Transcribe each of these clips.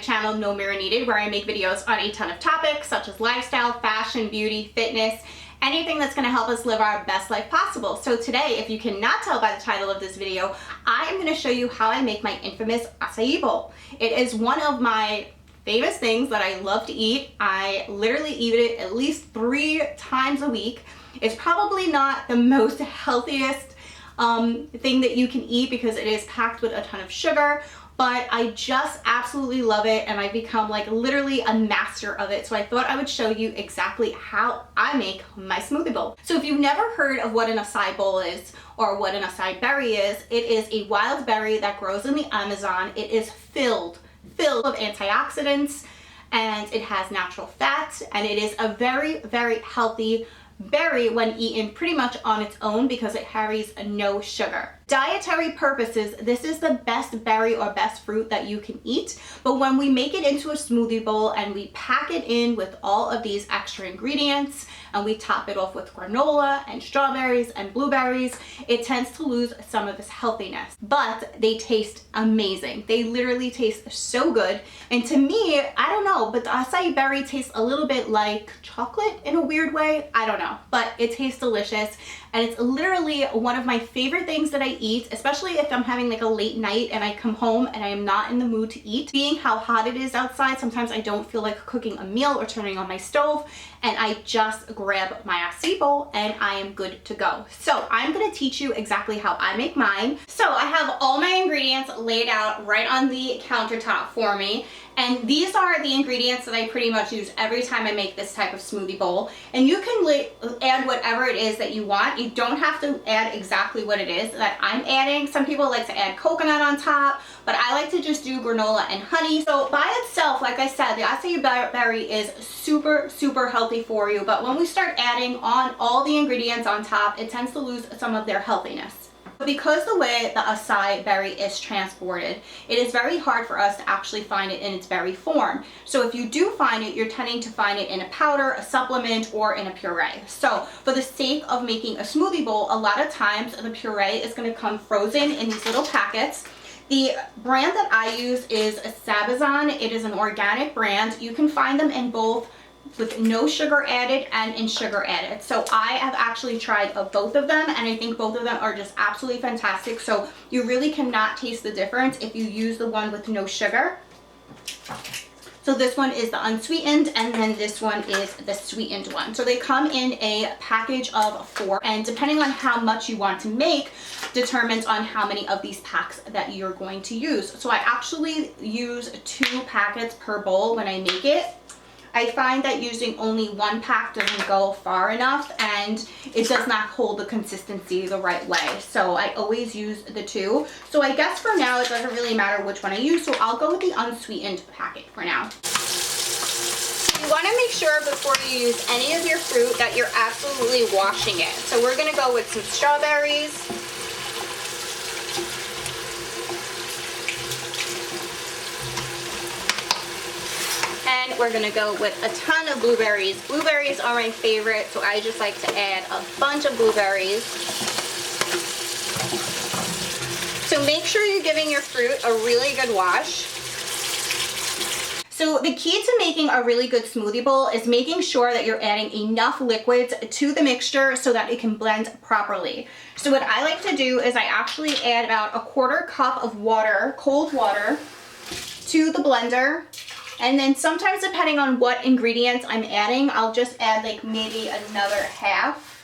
channel, No Mirror Needed, where I make videos on a ton of topics such as lifestyle, fashion, beauty, fitness, anything that's going to help us live our best life possible. So today, if you cannot tell by the title of this video, I am going to show you how I make my infamous acai bowl. It is one of my famous things that I love to eat. I literally eat it at least 3 times a week. It's probably not the most healthiest thing that you can eat because it is packed with a ton of sugar, but I just absolutely love it and I've become like literally a master of it. So I thought I would show you exactly how I make my smoothie bowl. So if you've never heard of what an acai bowl is or what an acai berry is, it is a wild berry that grows in the Amazon. It is filled of antioxidants and it has natural fats, and it is a very, very healthy berry when eaten pretty much on its own because it carries no sugar. Dietary purposes, this is the best berry or best fruit that you can eat, but when we make it into a smoothie bowl and we pack it in with all of these extra ingredients and we top it off with granola and strawberries and blueberries, it tends to lose some of its healthiness. But they taste amazing. They literally taste so good. And to me, I don't know, but the acai berry tastes a little bit like chocolate in a weird way. I don't know, but it tastes delicious. And it's literally one of my favorite things that I eat, especially if I'm having like a late night and I come home and I am not in the mood to eat. Being how hot it is outside, sometimes I don't feel like cooking a meal or turning on my stove, and I just grab my acai bowl and I am good to go. So I'm gonna teach you exactly how I make mine. So I have all my ingredients laid out right on the countertop for me. And these are the ingredients that I pretty much use every time I make this type of smoothie bowl. And you can add whatever it is that you want. You don't have to add exactly what it is that I'm adding. Some people like to add coconut on top, but I like to just do granola and honey. So by itself, like I said, the acai berry is super, super healthy for you. But when we start adding on all the ingredients on top, it tends to lose some of their healthiness. Because the way the acai berry is transported, it is very hard for us to actually find it in its berry form. So if you do find it, you're tending to find it in a powder, a supplement, or in a puree. So for the sake of making a smoothie bowl, a lot of times the puree is going to come frozen in these little packets. The brand that I use is Sambazon. It is an organic brand. You can find them in both with no sugar added and in sugar added. So I have actually tried both of them, and I think both of them are just absolutely fantastic. So you really cannot taste the difference if you use the one with no sugar. So this one is the unsweetened, and then this one is the sweetened one. So they come in a package of 4, and depending on how much you want to make determines on how many of these packs that you're going to use. So I actually use 2 packets per bowl when I make it. I find that using only 1 pack doesn't go far enough and it does not hold the consistency the right way. So I always use the 2. So I guess for now it doesn't really matter which one I use. So I'll go with the unsweetened packet for now. You want to make sure before you use any of your fruit that you're absolutely washing it. So we're going to go with some strawberries. And we're gonna go with a ton of blueberries. Blueberries are my favorite, so I just like to add a bunch of blueberries. So make sure you're giving your fruit a really good wash. So the key to making a really good smoothie bowl is making sure that you're adding enough liquids to the mixture so that it can blend properly. So what I like to do is I actually add about 1/4 cup of water, cold water, to the blender. And then sometimes depending on what ingredients I'm adding, I'll just add like maybe another half.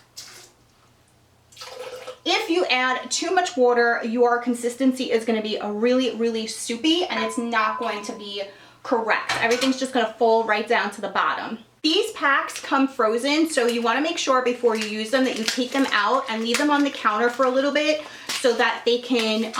If you add too much water, your consistency is going to be a really, really soupy, and it's not going to be correct. Everything's just going to fall right down to the bottom. These packs come frozen, so you want to make sure before you use them that you take them out and leave them on the counter for a little bit so that they can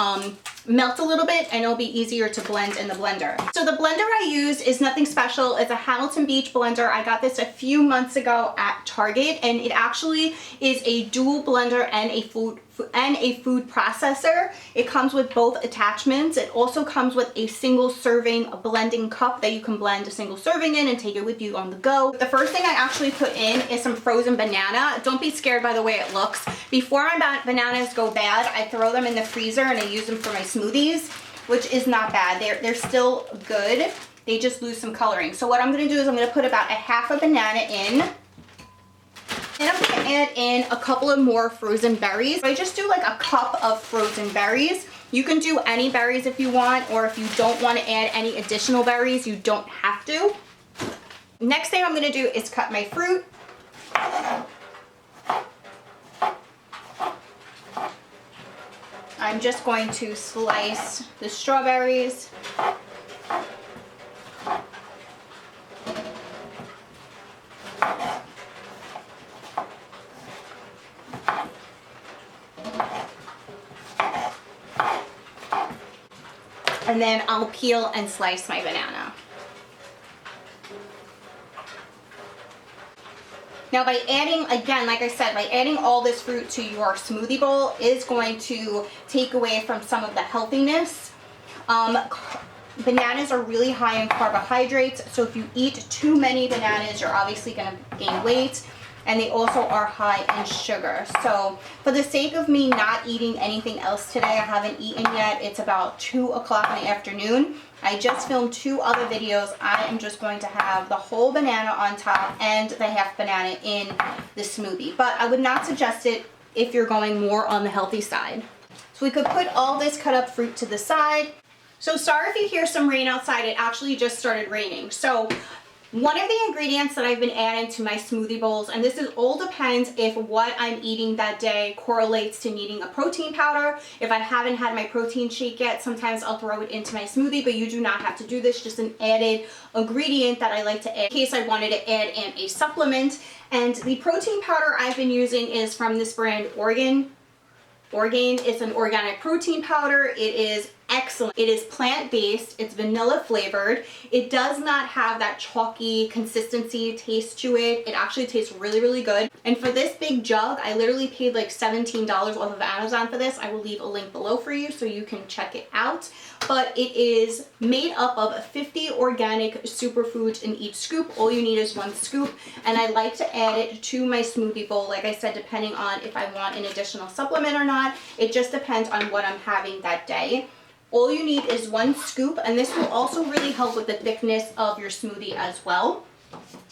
melt a little bit and it'll be easier to blend in the blender. So the blender I use is nothing special. It's a Hamilton Beach blender. I got this a few months ago at Target, and it actually is a dual blender and a food processor. It comes with both attachments. It also comes with a single serving blending cup that you can blend a single serving in and take it with you on the go. The first thing I actually put in is some frozen banana. Don't be scared by the way it looks. Before my bananas go bad, I throw them in the freezer and I use them for my smoothies, which is not bad. They're still good. they just lose some coloring. So what I'm gonna do is I'm gonna put about a half a banana in. And I'm gonna add in a couple of more frozen berries. I just do like a cup of frozen berries. You can do any berries if you want, or if you don't want to add any additional berries, you don't have to. Next thing I'm gonna do is cut my fruit. I'm just going to slice the strawberries. And then I'll peel and slice my banana. Now by adding, again, like I said, by adding all this fruit to your smoothie bowl is going to take away from some of the healthiness. Bananas are really high in carbohydrates, so if you eat too many bananas, you're obviously going to gain weight. And they also are high in sugar. So for the sake of me not eating anything else today, I haven't eaten yet. It's about 2 o'clock in the afternoon. I just filmed 2 other videos. I am just going to have the whole banana on top and the half banana in the smoothie. But I would not suggest it if you're going more on the healthy side. So we could put all this cut up fruit to the side. So sorry if you hear some rain outside. It actually just started raining. So one of the ingredients that I've been adding to my smoothie bowls, and this is all depends if what I'm eating that day correlates to needing a protein powder. If I haven't had my protein shake yet, sometimes I'll throw it into my smoothie, but you do not have to do this, just an added ingredient that I like to add in case I wanted to add in a supplement. And the protein powder I've been using is from this brand Orgain. It's an organic protein powder. It is excellent. It is plant-based. It's vanilla flavored. It does not have that chalky consistency taste to it. It actually tastes really, really good. And for this big jug, I literally paid like $17 off of Amazon for this. I will leave a link below for you so you can check it out. But it is made up of 50 organic superfoods in each scoop. All you need is 1 scoop. And I like to add it to my smoothie bowl, like I said, depending on if I want an additional supplement or not. It just depends on what I'm having that day. All you need is 1 scoop, and this will also really help with the thickness of your smoothie as well.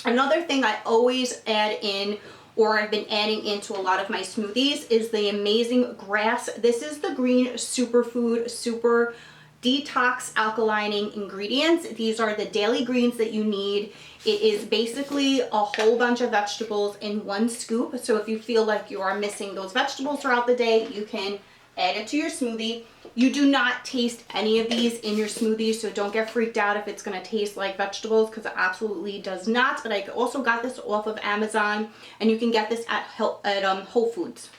Another thing I always add in, or I've been adding into a lot of my smoothies, is the amazing grass. This is the green superfood, super detox alkalining ingredients. These are the daily greens that you need. It is basically a whole bunch of vegetables in 1 scoop. So if you feel like you are missing those vegetables throughout the day, you can add it to your smoothie. You do not taste any of these in your smoothie, so don't get freaked out if it's going to taste like vegetables, because it absolutely does not. But I also got this off of Amazon, and you can get this at Whole Foods.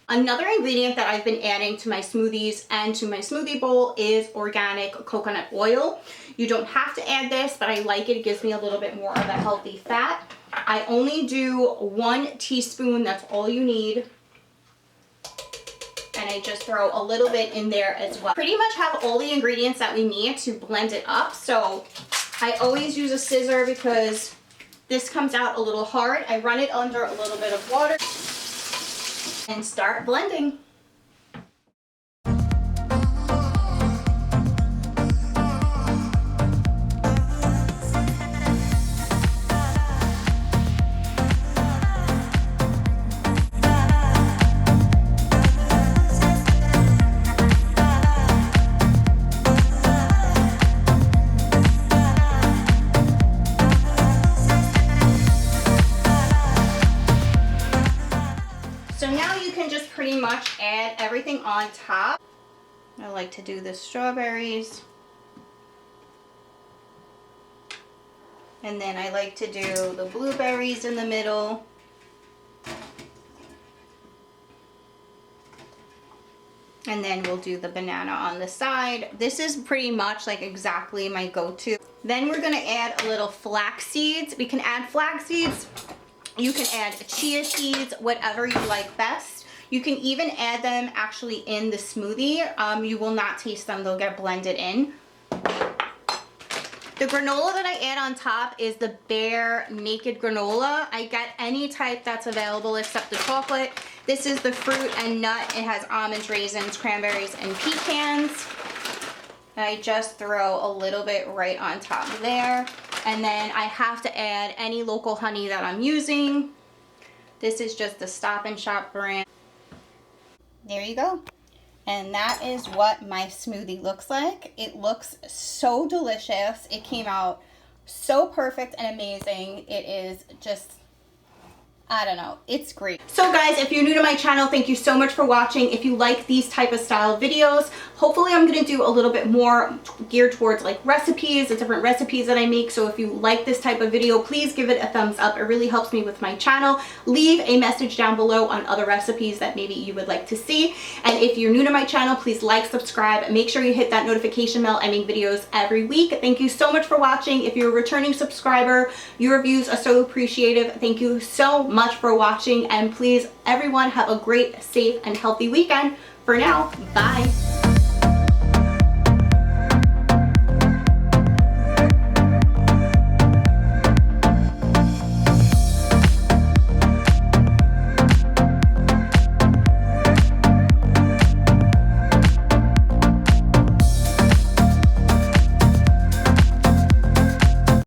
Another ingredient that I've been adding to my smoothies and to my smoothie bowl is organic coconut oil. You don't have to add this, but I like it. It gives me a little bit more of a healthy fat. I only do 1 teaspoon. That's all you need. And I just throw a little bit in there as well. Pretty much have all the ingredients that we need to blend it up. So I always use a scissor because this comes out a little hard. I run it under a little bit of water and start blending. Pretty much add everything on top. I like to do the strawberries, and then I like to do the blueberries in the middle, and then we'll do the banana on the side. This is pretty much like exactly my go-to. Then we're gonna add a little flax seeds. We can add flax seeds, you can add chia seeds, whatever you like best. You can even add them actually in the smoothie. You will not taste them, they'll get blended in. The granola that I add on top is the Bare Naked granola. I get any type that's available except the chocolate. This is the fruit and nut. It has almonds, raisins, cranberries, and pecans. And I just throw a little bit right on top there. And then I have to add any local honey that I'm using. This is just the Stop and Shop brand. There you go. And that is what my smoothie looks like. It looks so delicious. It came out so perfect and amazing. It is just, I don't know, it's great. So guys, if you're new to my channel, thank you so much for watching. If you like these type of style videos, hopefully I'm gonna do a little bit more geared towards like recipes, the different recipes that I make. So if you like this type of video, please give it a thumbs up. It really helps me with my channel. Leave a message down below on other recipes that maybe you would like to see. And if you're new to my channel, please like, subscribe, make sure you hit that notification bell. I make videos every week. Thank you so much for watching. If you're a returning subscriber, your reviews are so appreciative. Thank you so much for watching, and please everyone have a great, safe, and healthy weekend. For now, bye.